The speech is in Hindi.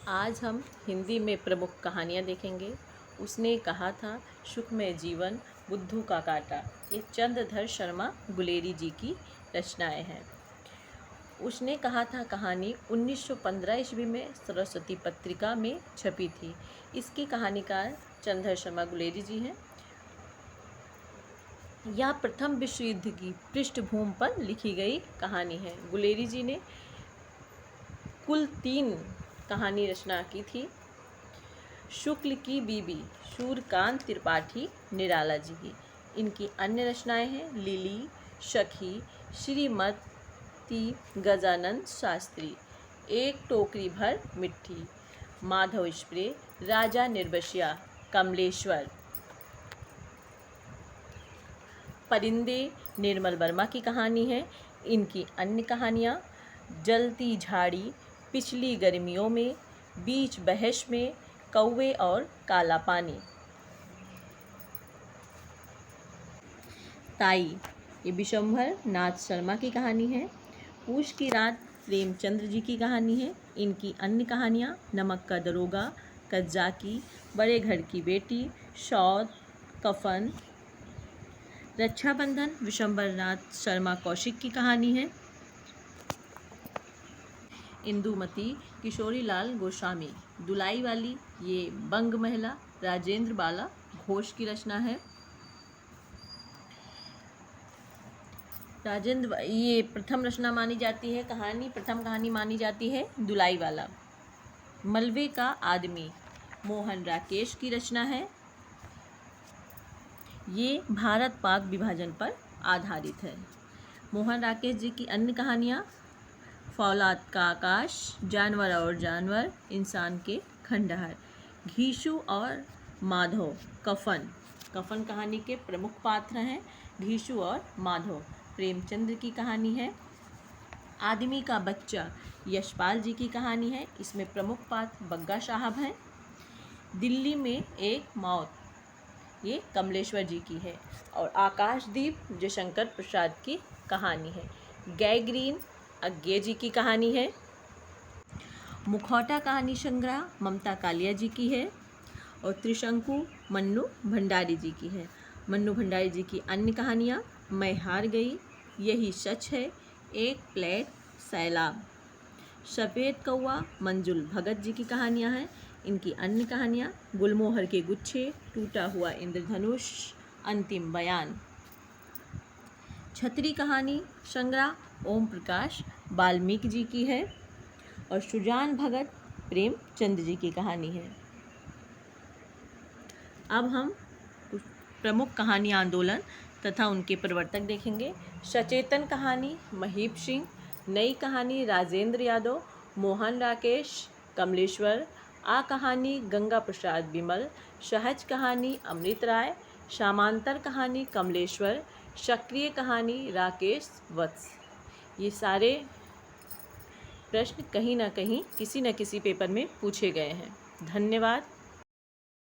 आज हम हिंदी में प्रमुख कहानियाँ देखेंगे। उसने कहा था सुखमय जीवन बुद्धू का काटा। ये चंद्रधर शर्मा गुलेरी जी की रचनाएं हैं। उसने कहा था कहानी 1915 ईस्वी में सरस्वती पत्रिका में छपी थी। इसके कहानीकार चंद्रधर शर्मा गुलेरी जी हैं। यह प्रथम विश्व युद्ध की पृष्ठभूमि पर लिखी गई कहानी है। गुलेरी जी ने कुल 3 कहानी रचना की थी। शुक्ल की बीबी सूर्यकांत त्रिपाठी निराला जी की। इनकी अन्य रचनाएं हैं लिली, सखी, श्रीमती गजानंद शास्त्री, एक टोकरी भर मिट्टी, माधव स्प्रे, राजा निर्बसिया, कमलेश्वर, परिंदे निर्मल वर्मा की कहानी है। इनकी अन्य कहानियाँ जलती झाड़ी, पिछली गर्मियों में, बीच बहश में, कौवे और काला पानी। ताई ये विशंभर नाथ शर्मा की कहानी है। पूष की रात प्रेमचंद्र जी की कहानी है। इनकी अन्य कहानियाँ नमक का दरोगा, कज्जाकी, बड़े घर की बेटी, शौद, कफन, रक्षाबंधन विशंभर नाथ शर्मा कौशिक की कहानी है। इंदुमती किशोरी लाल गोस्वामी, दुलाई वाली ये बंग महिला राजेंद्र बाला घोष की रचना है। ये प्रथम रचना मानी जाती है। प्रथम कहानी मानी जाती है दुलाई वाला। मलबे का आदमी मोहन राकेश की रचना है। ये भारत पाक विभाजन पर आधारित है। मोहन राकेश जी की अन्य कहानियाँ फौलाद का आकाश, जानवर और जानवर, इंसान के खंडहर, घीशु और माधव, कफन कहानी के प्रमुख पात्र हैं घीशु और माधव। प्रेमचंद्र की कहानी है। आदमी का बच्चा यशपाल जी की कहानी है। इसमें प्रमुख पात्र बग्गा साहब हैं। दिल्ली में एक मौत ये कमलेश्वर जी की है। और आकाशदीप जयशंकर प्रसाद की कहानी है। गैग्रीन अज्ञे जी की कहानी है। मुखौटा कहानी संग्रह ममता कालिया जी की है। और त्रिशंकु मन्नू भंडारी जी की है। मन्नू भंडारी जी की अन्य कहानियाँ मैं हार गई, यही सच है, एक प्लेट, सैलाब, सफ़ेद कौवा मंजुल भगत जी की कहानियाँ हैं। इनकी अन्य कहानियाँ गुलमोहर के गुच्छे, टूटा हुआ इंद्रधनुष, अंतिम बयान। छतरी कहानी संग्रह ओम प्रकाश वाल्मीकि जी की है। और सुजान भगत प्रेमचंद जी की कहानी है। अब हम प्रमुख कहानी आंदोलन तथा उनके प्रवर्तक देखेंगे। सचेतन कहानी महीप सिंह, नई कहानी राजेंद्र यादव, मोहन राकेश, कमलेश्वर, आ कहानी गंगा प्रसाद विमल, सहज कहानी अमृत राय, समांतर कहानी कमलेश्वर, सक्रिय कहानी राकेश वत्स। ये सारे प्रश्न कहीं ना कहीं किसी न किसी पेपर में पूछे गए हैं। धन्यवाद।